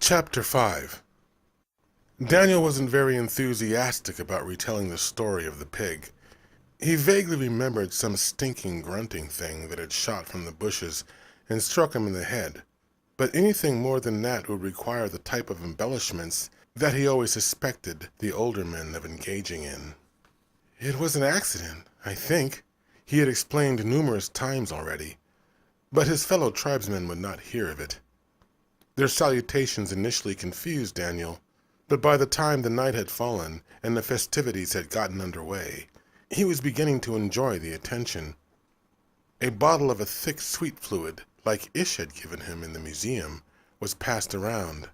Chapter 5. Daniel wasn't very enthusiastic about retelling the story of the pig. He vaguely remembered some stinking grunting thing that had shot from the bushes and struck him in the head, but anything more than that would require the type of embellishments that he always suspected the older men of engaging in. It was an accident, I think, he had explained numerous times already, but his fellow tribesmen would not hear of it. Their salutations initially confused Daniel, but by the time the night had fallen and the festivities had gotten underway, he was beginning to enjoy the attention. A bottle of a thick sweet fluid, like Ish had given him in the museum, was passed around,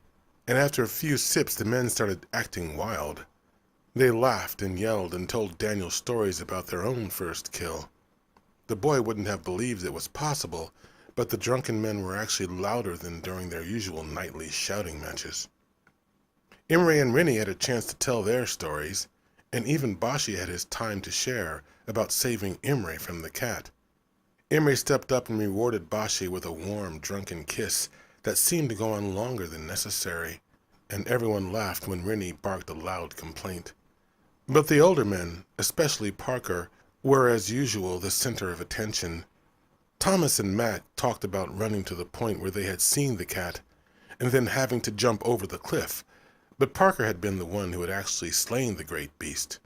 and after a few sips the men started acting wild. They laughed and yelled and told Daniel stories about their own first kill. The boy wouldn't have believed it was possible, but the drunken men were actually louder than during their usual nightly shouting matches. Imre and Rinny had a chance to tell their stories, and even Bashi had his time to share about saving Imre from the cat. Imre stepped up and rewarded Bashi with a warm, drunken kiss that seemed to go on longer than necessary, and everyone laughed when Rinny barked a loud complaint. But the older men, especially Parker, were as usual the center of attention. Thomas and Matt talked about running to the point where they had seen the cat, and then having to jump over the cliff, but Parker had been the one who had actually slain the great beast.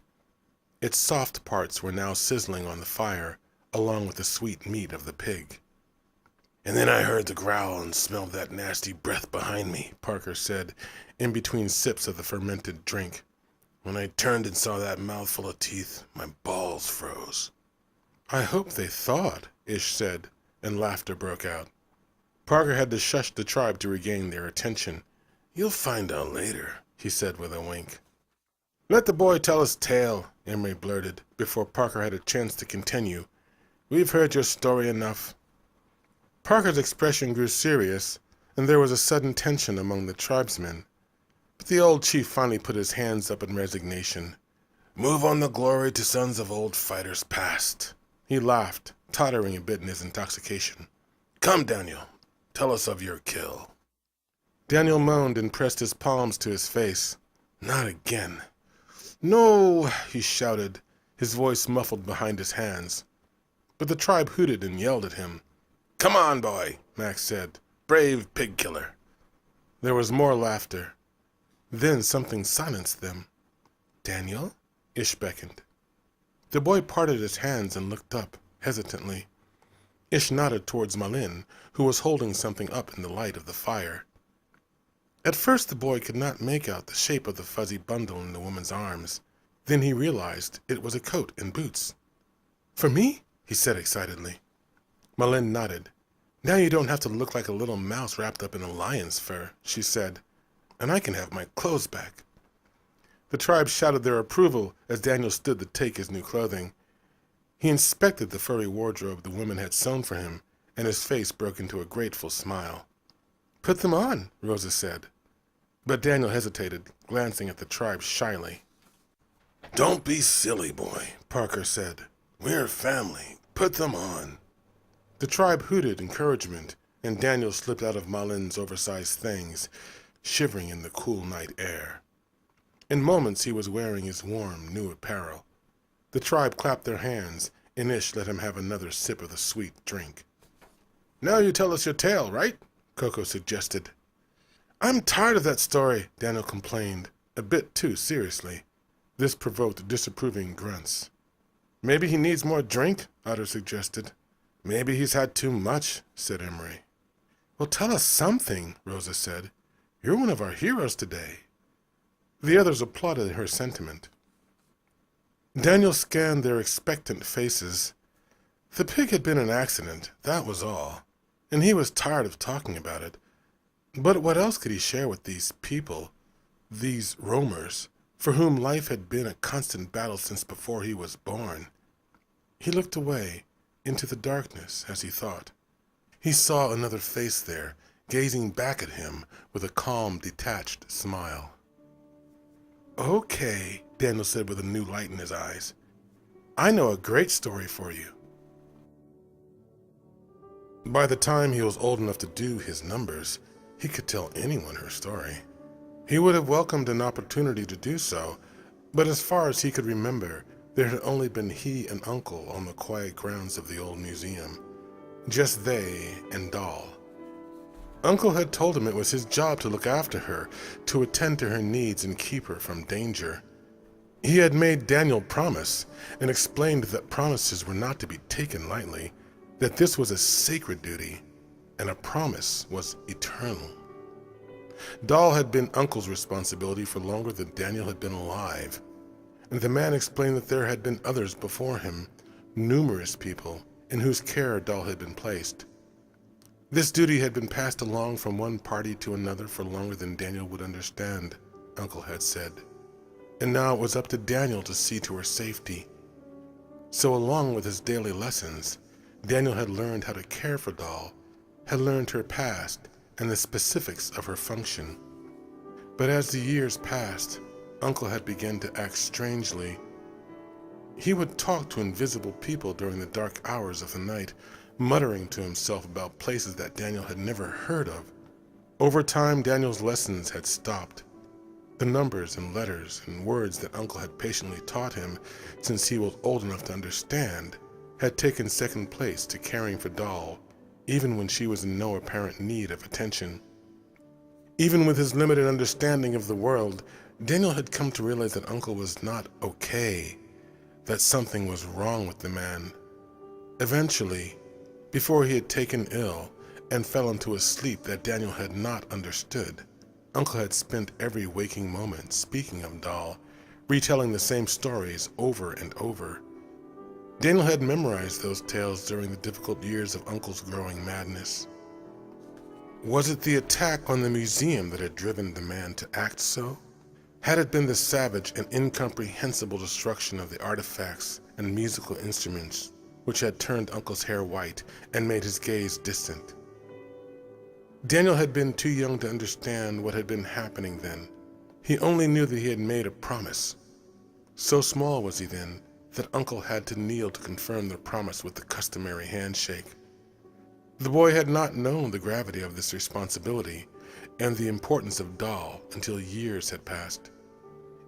Its soft parts were now sizzling on the fire, along with the sweet meat of the pig. "And then I heard the growl and smelled that nasty breath behind me," Parker said, in between sips of the fermented drink. "When I turned and saw that mouthful of teeth, my balls froze." "I hope they thawed," Ish said, and laughter broke out. Parker had to shush the tribe to regain their attention. "You'll find out later," he said with a wink. "Let the boy tell his tale," Imre blurted, before Parker had a chance to continue. "We've heard your story enough." Parker's expression grew serious, and there was a sudden tension among the tribesmen. But the old chief finally put his hands up in resignation. "Move on the glory to sons of old fighters past." He laughed, tottering a bit in his intoxication. "Come, Daniel, tell us of your kill." Daniel moaned and pressed his palms to his face. "Not again." "No," he shouted, his voice muffled behind his hands. But the tribe hooted and yelled at him. "Come on, boy," Max said. "Brave pig killer." There was more laughter. Then something silenced them. "Daniel?" Ish beckoned. The boy parted his hands and looked up, hesitantly. Ish nodded towards Malin, who was holding something up in the light of the fire. At first the boy could not make out the shape of the fuzzy bundle in the woman's arms. Then he realized it was a coat and boots. "For me?" he said excitedly. Malin nodded. "Now you don't have to look like a little mouse wrapped up in a lion's fur," she said, "and I can have my clothes back." The tribe shouted their approval as Daniel stood to take his new clothing. He inspected the furry wardrobe the woman had sewn for him, and his face broke into a grateful smile. "Put them on," Rosa said. But Daniel hesitated, glancing at the tribe shyly. "Don't be silly, boy," Parker said. "We're family. Put them on." The tribe hooted encouragement, and Daniel slipped out of Malin's oversized things, shivering in the cool night air. In moments he was wearing his warm, new apparel. The tribe clapped their hands, and Ish let him have another sip of the sweet drink. "Now you tell us your tale, right?" Coco suggested. "I'm tired of that story," Daniel complained, a bit too seriously. This provoked disapproving grunts. "Maybe he needs more drink," Otter suggested. "Maybe he's had too much," said Emery. "Well, tell us something," Rosa said. "You're one of our heroes today." The others applauded her sentiment. Daniel scanned their expectant faces. The pig had been an accident, that was all, and he was tired of talking about it. But what else could he share with these people, these roamers, for whom life had been a constant battle since before he was born? He looked away, into the darkness, as he thought. He saw another face there, gazing back at him with a calm, detached smile. "Okay," Daniel said with a new light in his eyes. "I know a great story for you." By the time he was old enough to do his numbers, he could tell anyone her story. He would have welcomed an opportunity to do so, but as far as he could remember, there had only been he and Uncle on the quiet grounds of the old museum. Just they and Doll. Uncle had told him it was his job to look after her, to attend to her needs and keep her from danger. He had made Daniel promise and explained that promises were not to be taken lightly, that this was a sacred duty, and a promise was eternal. Doll had been Uncle's responsibility for longer than Daniel had been alive, and the man explained that there had been others before him, numerous people in whose care Doll had been placed. This duty had been passed along from one party to another for longer than Daniel would understand, Uncle had said, and now it was up to Daniel to see to her safety. So along with his daily lessons, Daniel had learned how to care for Doll, had learned her past and the specifics of her function. But as the years passed, Uncle had begun to act strangely. He would talk to invisible people during the dark hours of the night, muttering to himself about places that Daniel had never heard of. Over time, Daniel's lessons had stopped. The numbers and letters and words that Uncle had patiently taught him since he was old enough to understand had taken second place to caring for Doll, even when she was in no apparent need of attention. Even with his limited understanding of the world, Daniel had come to realize that Uncle was not okay, that something was wrong with the man. Eventually, before he had taken ill and fell into a sleep that Daniel had not understood, Uncle had spent every waking moment speaking of Doll, retelling the same stories over and over. Daniel had memorized those tales during the difficult years of Uncle's growing madness. Was it the attack on the museum that had driven the man to act so? Had it been the savage and incomprehensible destruction of the artifacts and musical instruments which had turned Uncle's hair white and made his gaze distant? Daniel had been too young to understand what had been happening then. He only knew that he had made a promise. So small was he then that Uncle had to kneel to confirm the promise with the customary handshake. The boy had not known the gravity of this responsibility and the importance of Doll until years had passed.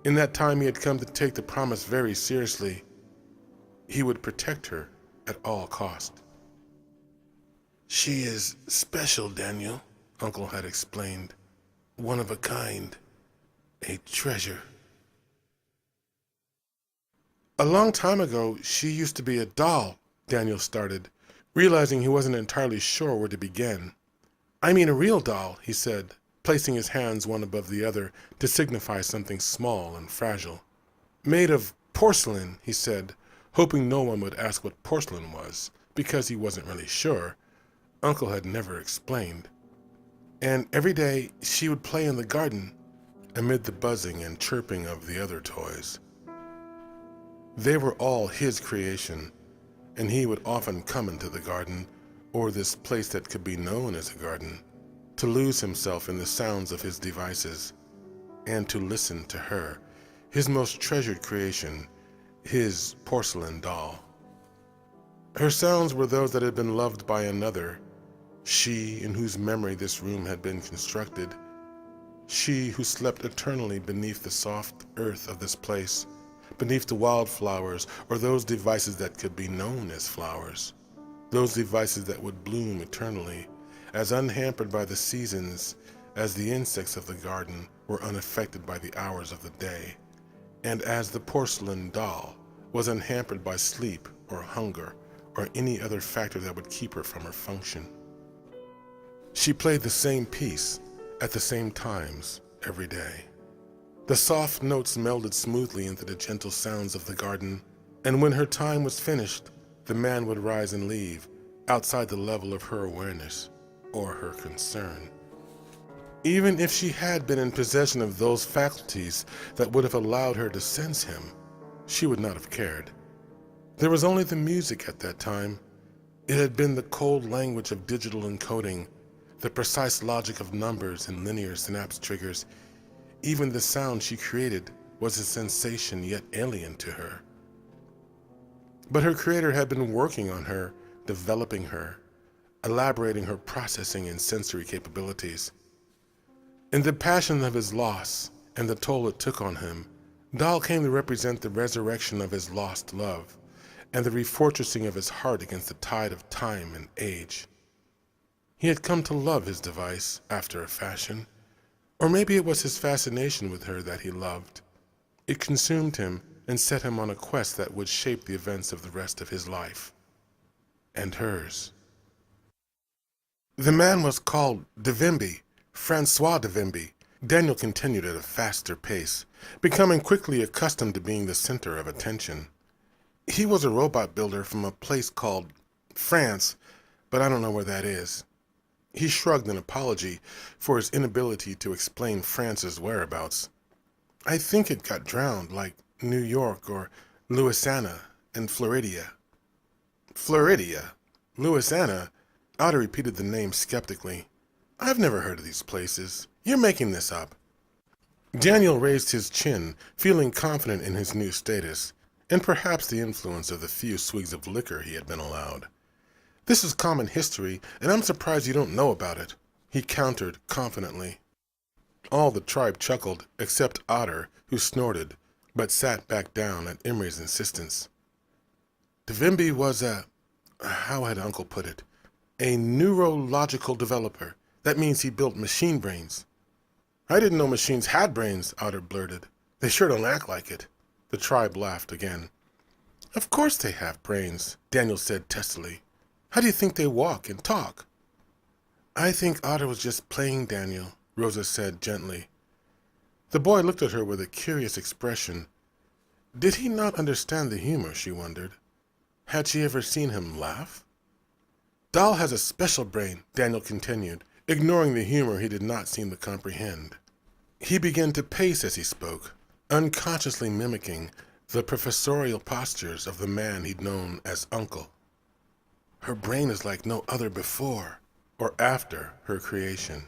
In that time he had come to take the promise very seriously. He would protect her at all cost. "She is special, Daniel," Uncle had explained. "One of a kind, a treasure." "A long time ago, she used to be a doll," Daniel started, realizing he wasn't entirely sure where to begin. "I mean a real doll," he said, placing his hands one above the other to signify something small and fragile. "Made of porcelain," he said, hoping no one would ask what porcelain was, because he wasn't really sure. Uncle had never explained. "And every day she would play in the garden," amid the buzzing and chirping of the other toys. They were all his creation, and he would often come into the garden, or this place that could be known as a garden, to lose himself in the sounds of his devices, and to listen to her, his most treasured creation, his porcelain doll. Her sounds were those that had been loved by another, she in whose memory this room had been constructed, she who slept eternally beneath the soft earth of this place, beneath the wildflowers or those devices that could be known as flowers, those devices that would bloom eternally, as unhampered by the seasons as the insects of the garden were unaffected by the hours of the day, and as the porcelain doll was unhampered by sleep or hunger or any other factor that would keep her from her function. She played the same piece at the same times every day. The soft notes melded smoothly into the gentle sounds of the garden, and when her time was finished, the man would rise and leave, outside the level of her awareness or her concern. Even if she had been in possession of those faculties that would have allowed her to sense him, she would not have cared. There was only the music at that time. It had been the cold language of digital encoding, the precise logic of numbers and linear synapse triggers. Even the sound she created was a sensation yet alien to her. But her creator had been working on her, developing her, elaborating her processing and sensory capabilities. In the passion of his loss and the toll it took on him, Doll came to represent the resurrection of his lost love and the refortressing of his heart against the tide of time and age. He had come to love his device after a fashion, or maybe it was his fascination with her that he loved. It consumed him and set him on a quest that would shape the events of the rest of his life. And hers. The man was called Devimby, Francois Devimby. Daniel continued at a faster pace, becoming quickly accustomed to being the center of attention. He was a robot builder from a place called France, but I don't know where that is. He shrugged an apology for his inability to explain France's whereabouts. I think it got drowned, like New York or Louisiana and Floridia. Floridia? Louisiana? Otter repeated the name skeptically. I've never heard of these places. You're making this up. Daniel raised his chin, feeling confident in his new status, and perhaps the influence of the few swigs of liquor he had been allowed. This is common history, and I'm surprised you don't know about it, he countered confidently. All the tribe chuckled, except Otter, who snorted, but sat back down at Emery's insistence. Devimby was how had Uncle put it, a neurological developer. That means he built machine brains. I didn't know machines had brains, Otter blurted. They sure don't act like it. The tribe laughed again. Of course they have brains, Daniel said testily. How do you think they walk and talk? I think Otter was just playing Daniel, Rosa said gently. The boy looked at her with a curious expression. Did he not understand the humor, she wondered. Had she ever seen him laugh? Doll has a special brain, Daniel continued, ignoring the humor he did not seem to comprehend. He began to pace as he spoke, unconsciously mimicking the professorial postures of the man he'd known as Uncle. Her brain is like no other before or after her creation.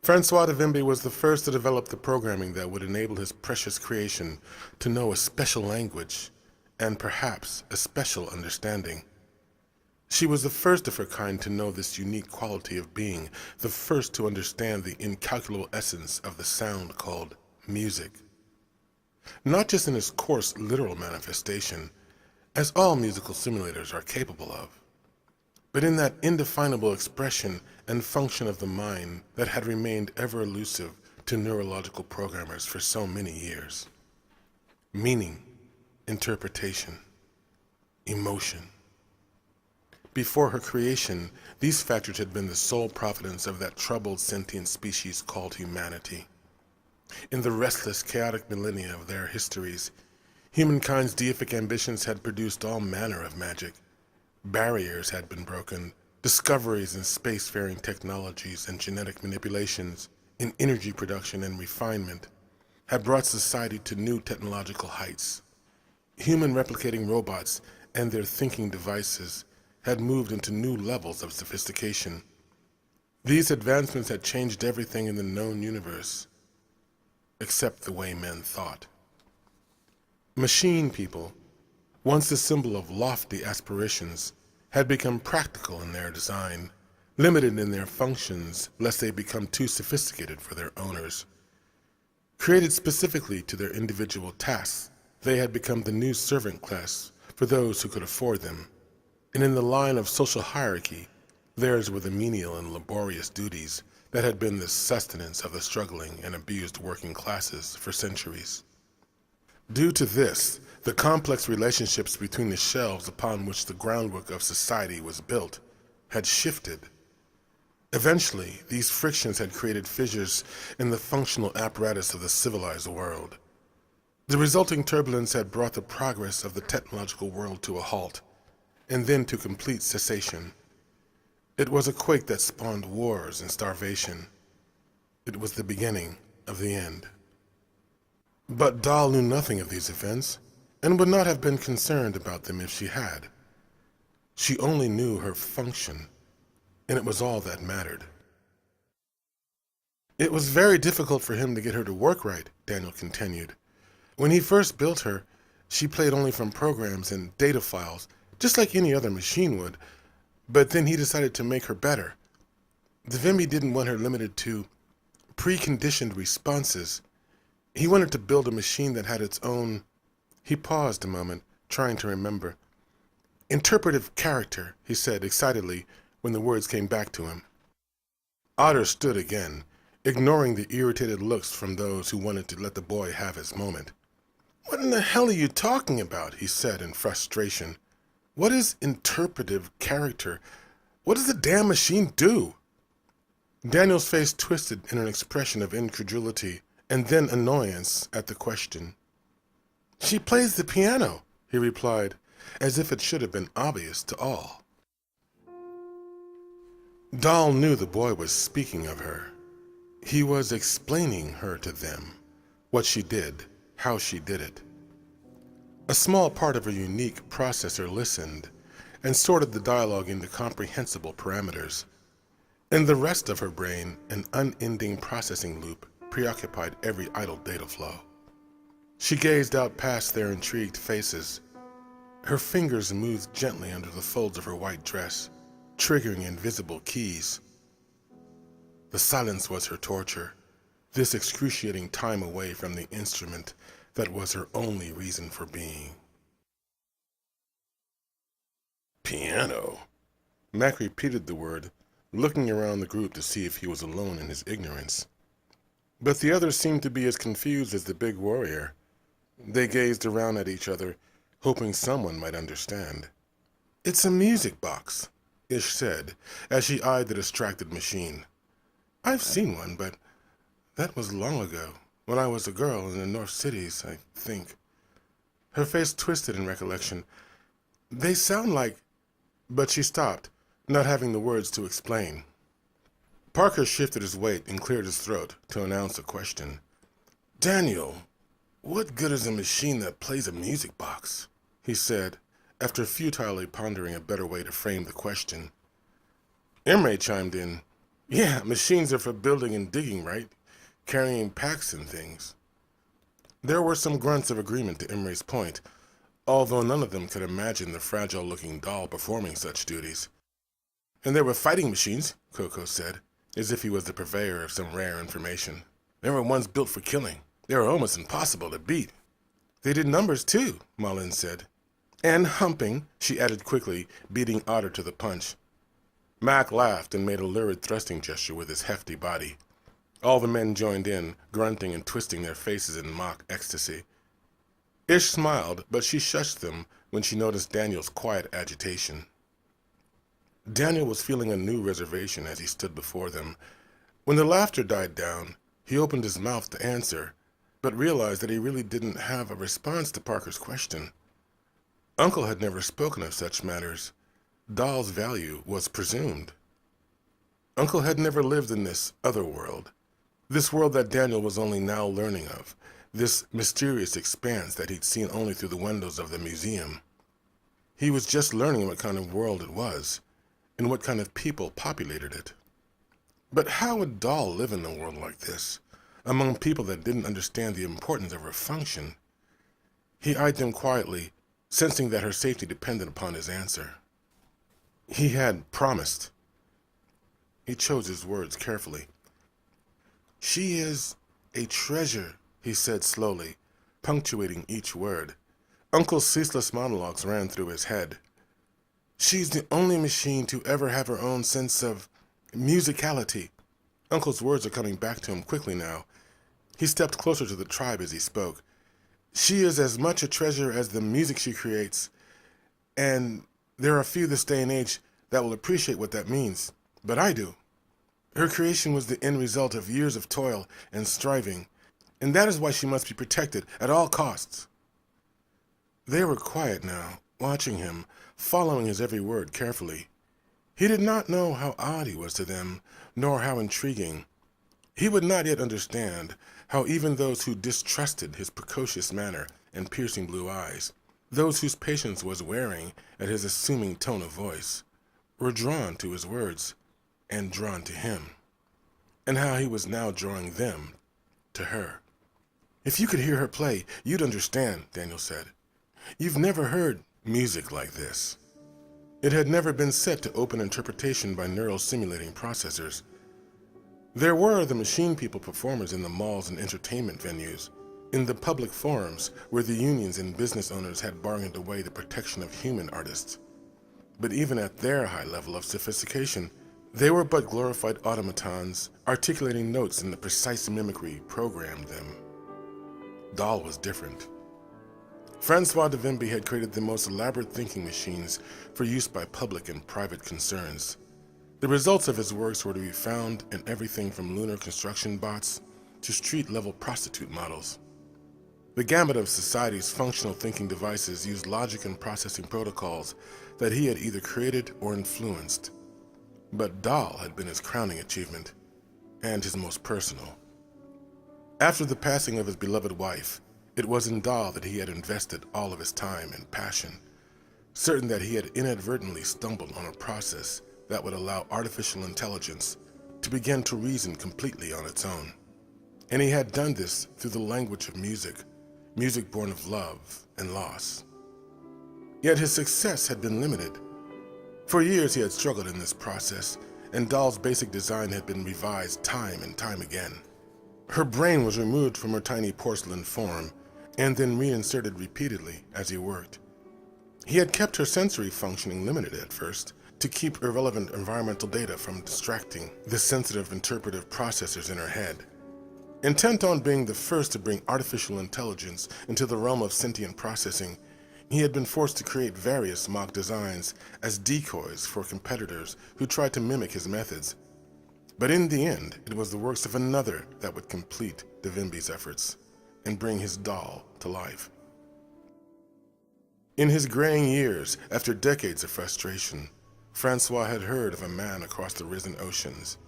Francois Devimby was the first to develop the programming that would enable his precious creation to know a special language and perhaps a special understanding. She was the first of her kind to know this unique quality of being, the first to understand the incalculable essence of the sound called music. Not just in its coarse literal manifestation, as all musical simulators are capable of, but in that indefinable expression and function of the mind that had remained ever elusive to neurological programmers for so many years. Meaning, interpretation, emotion. Before her creation, these factors had been the sole providence of that troubled sentient species called humanity. In the restless, chaotic millennia of their histories, humankind's deific ambitions had produced all manner of magic. Barriers had been broken. Discoveries in spacefaring technologies and genetic manipulations in energy production and refinement had brought society to new technological heights. Human replicating robots and their thinking devices had moved into new levels of sophistication. These advancements had changed everything in the known universe, except the way men thought. Machine people, once a symbol of lofty aspirations, had become practical in their design, limited in their functions lest they become too sophisticated for their owners. Created specifically to their individual tasks, they had become the new servant class for those who could afford them. And in the line of social hierarchy, theirs were the menial and laborious duties that had been the sustenance of the struggling and abused working classes for centuries. Due to this, the complex relationships between the shelves upon which the groundwork of society was built had shifted. Eventually, these frictions had created fissures in the functional apparatus of the civilized world. The resulting turbulence had brought the progress of the technological world to a halt, and then to complete cessation. It was a quake that spawned wars and starvation. It was the beginning of the end. But Doll knew nothing of these events, and would not have been concerned about them if she had. She only knew her function, and it was all that mattered. It was very difficult for him to get her to work right, Daniel continued. When he first built her, she played only from programs and data files, just like any other machine would, but then he decided to make her better. The Vimy didn't want her limited to preconditioned responses. He wanted to build a machine that had its own... He paused a moment, trying to remember. Interpretive character, he said excitedly when the words came back to him. Otter stood again, ignoring the irritated looks from those who wanted to let the boy have his moment. "What in the hell are you talking about?" he said in frustration. "What is interpretive character? What does the damn machine do?" Daniel's face twisted in an expression of incredulity and then annoyance at the question. "She plays the piano," he replied, as if it should have been obvious to all. Doll knew the boy was speaking of her. He was explaining her to them, what she did, how she did it. A small part of her unique processor listened and sorted the dialogue into comprehensible parameters. In the rest of her brain, an unending processing loop preoccupied every idle data flow. She gazed out past their intrigued faces. Her fingers moved gently under the folds of her white dress, triggering invisible keys. The silence was her torture, this excruciating time away from the instrument that was her only reason for being. Piano. Mac repeated the word, looking around the group to see if he was alone in his ignorance. But the others seemed to be as confused as the big warrior. They gazed around at each other, hoping someone might understand. "It's a music box," Ish said, as she eyed the distracted machine. "I've seen one, but that was long ago, when I was a girl in the North Cities, I think." Her face twisted in recollection. "They sound like..." But she stopped, not having the words to explain. Parker shifted his weight and cleared his throat to announce a question. "Daniel, what good is a machine that plays a music box?" he said, after futilely pondering a better way to frame the question. Imre chimed in. "Yeah, machines are for building and digging, right? Carrying packs and things." There were some grunts of agreement to Imre's point, although none of them could imagine the fragile-looking doll performing such duties. "And there were fighting machines," Coco said, as if he was the purveyor of some rare information. "There were ones built for killing. They were almost impossible to beat." "They did numbers, too," Malin said. "And humping," she added quickly, beating Otter to the punch. Mac laughed and made a lurid thrusting gesture with his hefty body. All the men joined in, grunting and twisting their faces in mock ecstasy. Ish smiled, but she shushed them when she noticed Daniel's quiet agitation. Daniel was feeling a new reservation as he stood before them. When the laughter died down, he opened his mouth to answer, but realized that he really didn't have a response to Parker's question. Uncle had never spoken of such matters. Doll's value was presumed. Uncle had never lived in this other world, this world that Daniel was only now learning of, this mysterious expanse that he'd seen only through the windows of the museum. He was just learning what kind of world it was, and what kind of people populated it. But how would Doll live in a world like this, among people that didn't understand the importance of her function? He eyed them quietly, sensing that her safety depended upon his answer. He had promised. He chose his words carefully. "She is a treasure," he said slowly, punctuating each word. Uncle's ceaseless monologues ran through his head. "She's the only machine to ever have her own sense of musicality." Uncle's words are coming back to him quickly now. He stepped closer to the tribe as he spoke. "She is as much a treasure as the music she creates, and there are few this day and age that will appreciate what that means, but I do. Her creation was the end result of years of toil and striving, and that is why she must be protected at all costs." They were quiet now, watching him, following his every word carefully. He did not know how odd he was to them, nor how intriguing. He would not yet understand how even those who distrusted his precocious manner and piercing blue eyes, those whose patience was wearing at his assuming tone of voice, were drawn to his words and drawn to him, and how he was now drawing them to her. "If you could hear her play, you'd understand," Daniel said. "You've never heard music like this." It had never been set to open interpretation by neural simulating processors. There were the machine people performers in the malls and entertainment venues, in the public forums where the unions and business owners had bargained away the protection of human artists. But even at their high level of sophistication, they were but glorified automatons articulating notes in the precise mimicry programmed them. Doll was different. Francois de Vimby had created the most elaborate thinking machines for use by public and private concerns. The results of his works were to be found in everything from lunar construction bots to street-level prostitute models. The gamut of society's functional thinking devices used logic and processing protocols that he had either created or influenced. But Doll had been his crowning achievement, and his most personal. After the passing of his beloved wife, it was in Doll that he had invested all of his time and passion, certain that he had inadvertently stumbled on a process that would allow artificial intelligence to begin to reason completely on its own. And he had done this through the language of music, music born of love and loss. Yet his success had been limited. For years he had struggled in this process, and Doll's basic design had been revised time and time again. Her brain was removed from her tiny porcelain form, and then reinserted repeatedly as he worked. He had kept her sensory functioning limited at first, to keep irrelevant environmental data from distracting the sensitive interpretive processors in her head. Intent on being the first to bring artificial intelligence into the realm of sentient processing, he had been forced to create various mock designs as decoys for competitors who tried to mimic his methods. But in the end, it was the works of another that would complete de Vimby's efforts and bring his doll to life. In his graying years, after decades of frustration, Francois had heard of a man across the risen oceans,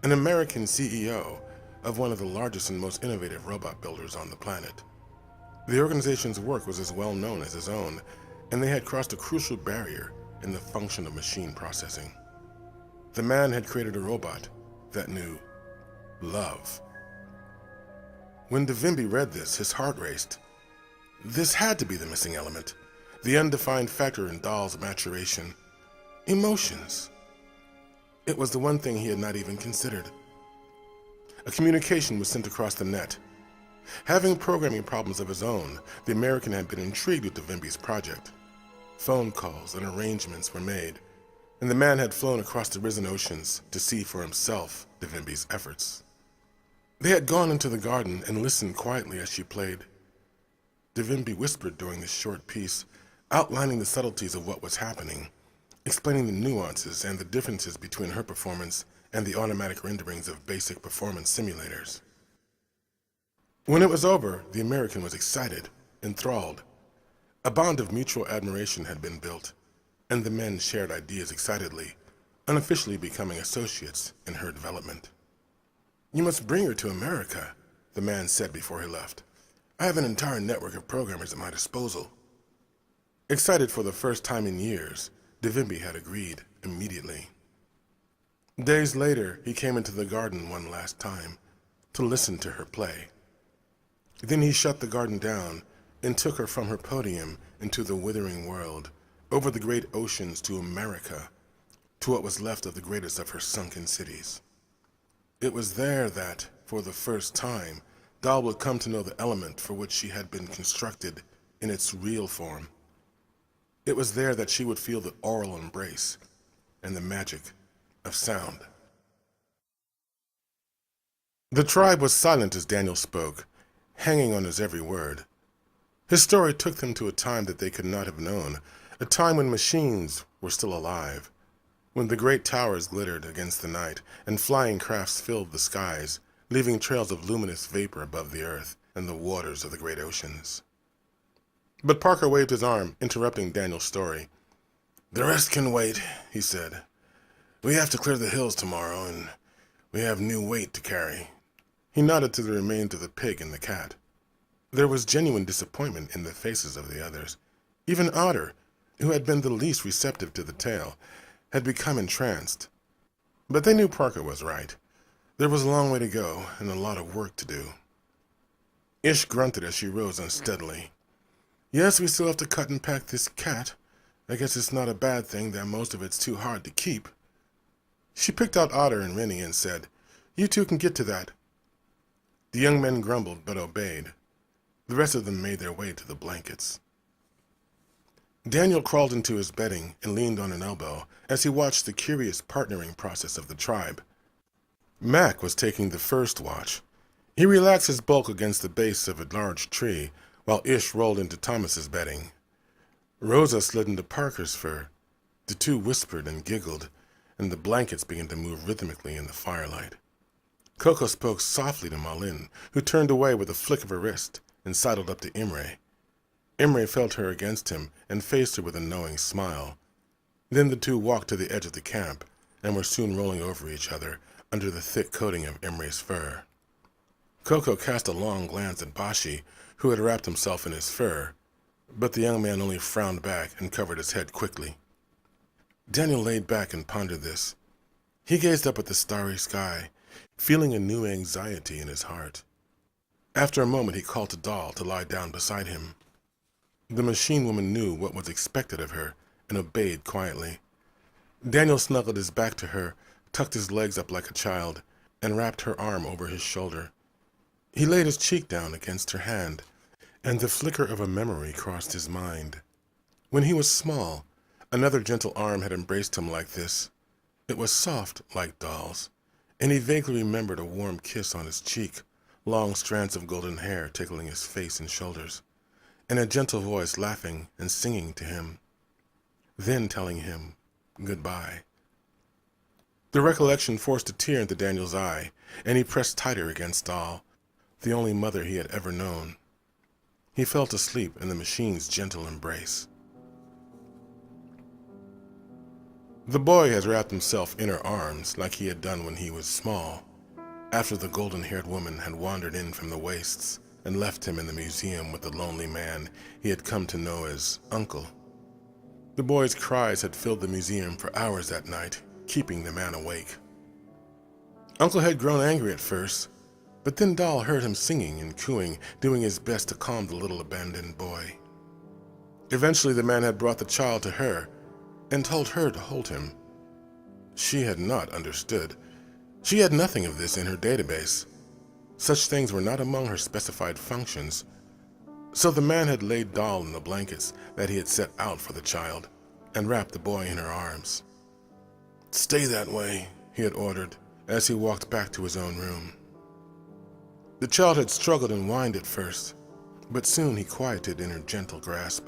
an American CEO of one of the largest and most innovative robot builders on the planet. The organization's work was as well known as his own, and they had crossed a crucial barrier in the function of machine processing. The man had created a robot that knew love. When de Vimby read this, his heart raced. This had to be the missing element, the undefined factor in Doll's maturation. Emotions. It was the one thing he had not even considered. A communication was sent across the net. Having programming problems of his own, the American had been intrigued with de Vimby's project. Phone calls and arrangements were made, and the man had flown across the risen oceans to see for himself de Vimby's efforts. They had gone into the garden and listened quietly as she played. De Vimby whispered during this short piece, outlining the subtleties of what was happening, explaining the nuances and the differences between her performance and the automatic renderings of basic performance simulators. When it was over, the American was excited, enthralled. A bond of mutual admiration had been built, and the men shared ideas excitedly, unofficially becoming associates in her development. "You must bring her to America," the man said before he left. "I have an entire network of programmers at my disposal." Excited for the first time in years, de Vimby had agreed immediately. Days later, he came into the garden one last time to listen to her play. Then he shut the garden down and took her from her podium into the withering world, over the great oceans to America, to what was left of the greatest of her sunken cities. It was there that, for the first time, Doll would come to know the element for which she had been constructed in its real form. It was there that she would feel the oral embrace and the magic of sound. The tribe was silent as Daniel spoke, hanging on his every word. His story took them to a time that they could not have known, a time when machines were still alive, when the great towers glittered against the night and flying crafts filled the skies, leaving trails of luminous vapor above the earth and the waters of the great oceans. But Parker waved his arm, interrupting Daniel's story. "The rest can wait," he said. "We have to clear the hills tomorrow, and we have new weight to carry." He nodded to the remains of the pig and the cat. There was genuine disappointment in the faces of the others. Even Otter, who had been the least receptive to the tale, had become entranced. But they knew Parker was right. There was a long way to go and a lot of work to do. Ish grunted as she rose unsteadily. "Yes, we still have to cut and pack this cat. I guess it's not a bad thing that most of it's too hard to keep." She picked out Otter and Rennie and said, You two can get to that." The young men grumbled but obeyed. The rest of them made their way to the blankets. Daniel crawled into his bedding and leaned on an elbow as he watched the curious partnering process of the tribe. Mac was taking the first watch. He relaxed his bulk against the base of a large tree while Ish rolled into Thomas's bedding. Rosa slid into Parker's fur. The two whispered and giggled, and the blankets began to move rhythmically in the firelight. Coco spoke softly to Malin, who turned away with a flick of her wrist and sidled up to Imre. Imre felt her against him and faced her with a knowing smile. Then the two walked to the edge of the camp and were soon rolling over each other under the thick coating of Imre's fur. Coco cast a long glance at Bashi, who had wrapped himself in his fur, but the young man only frowned back and covered his head quickly. Daniel laid back and pondered this. He gazed up at the starry sky, feeling a new anxiety in his heart. After a moment, he called to Doll to lie down beside him. The machine woman knew what was expected of her and obeyed quietly. Daniel snuggled his back to her, tucked his legs up like a child, and wrapped her arm over his shoulder. He laid his cheek down against her hand, and the flicker of a memory crossed his mind. When he was small, another gentle arm had embraced him like this. It was soft, like Doll's, and he vaguely remembered a warm kiss on his cheek, long strands of golden hair tickling his face and shoulders, and a gentle voice laughing and singing to him, then telling him goodbye. The recollection forced a tear into Daniel's eye, and he pressed tighter against Doll, the only mother he had ever known. He fell to sleep in the machine's gentle embrace. The boy had wrapped himself in her arms like he had done when he was small, after the golden-haired woman had wandered in from the wastes and left him in the museum with the lonely man he had come to know as Uncle. The boy's cries had filled the museum for hours that night, keeping the man awake. Uncle had grown angry at first, but then Doll heard him singing and cooing, doing his best to calm the little abandoned boy. Eventually the man had brought the child to her and told her to hold him. She had not understood. She had nothing of this in her database. Such things were not among her specified functions. So the man had laid Doll in the blankets that he had set out for the child and wrapped the boy in her arms. "Stay that way," he had ordered as he walked back to his own room. The child had struggled and whined at first, but soon he quieted in her gentle grasp.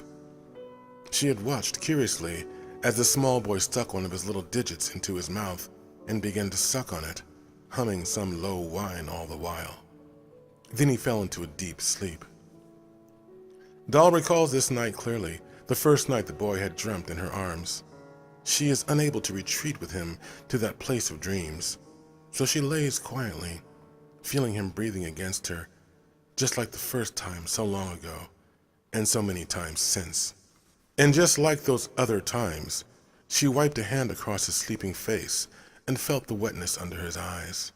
She had watched curiously as the small boy stuck one of his little digits into his mouth and began to suck on it, humming some low whine all the while. Then he fell into a deep sleep. Doll recalls this night clearly, the first night the boy had dreamt in her arms. She is unable to retreat with him to that place of dreams, so she lays quietly, feeling him breathing against her, just like the first time so long ago, and so many times since. And just like those other times, she wiped a hand across his sleeping face and felt the wetness under his eyes.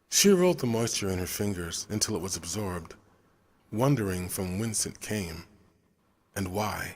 She rolled the moisture in her fingers until it was absorbed, wondering from whence it came and why.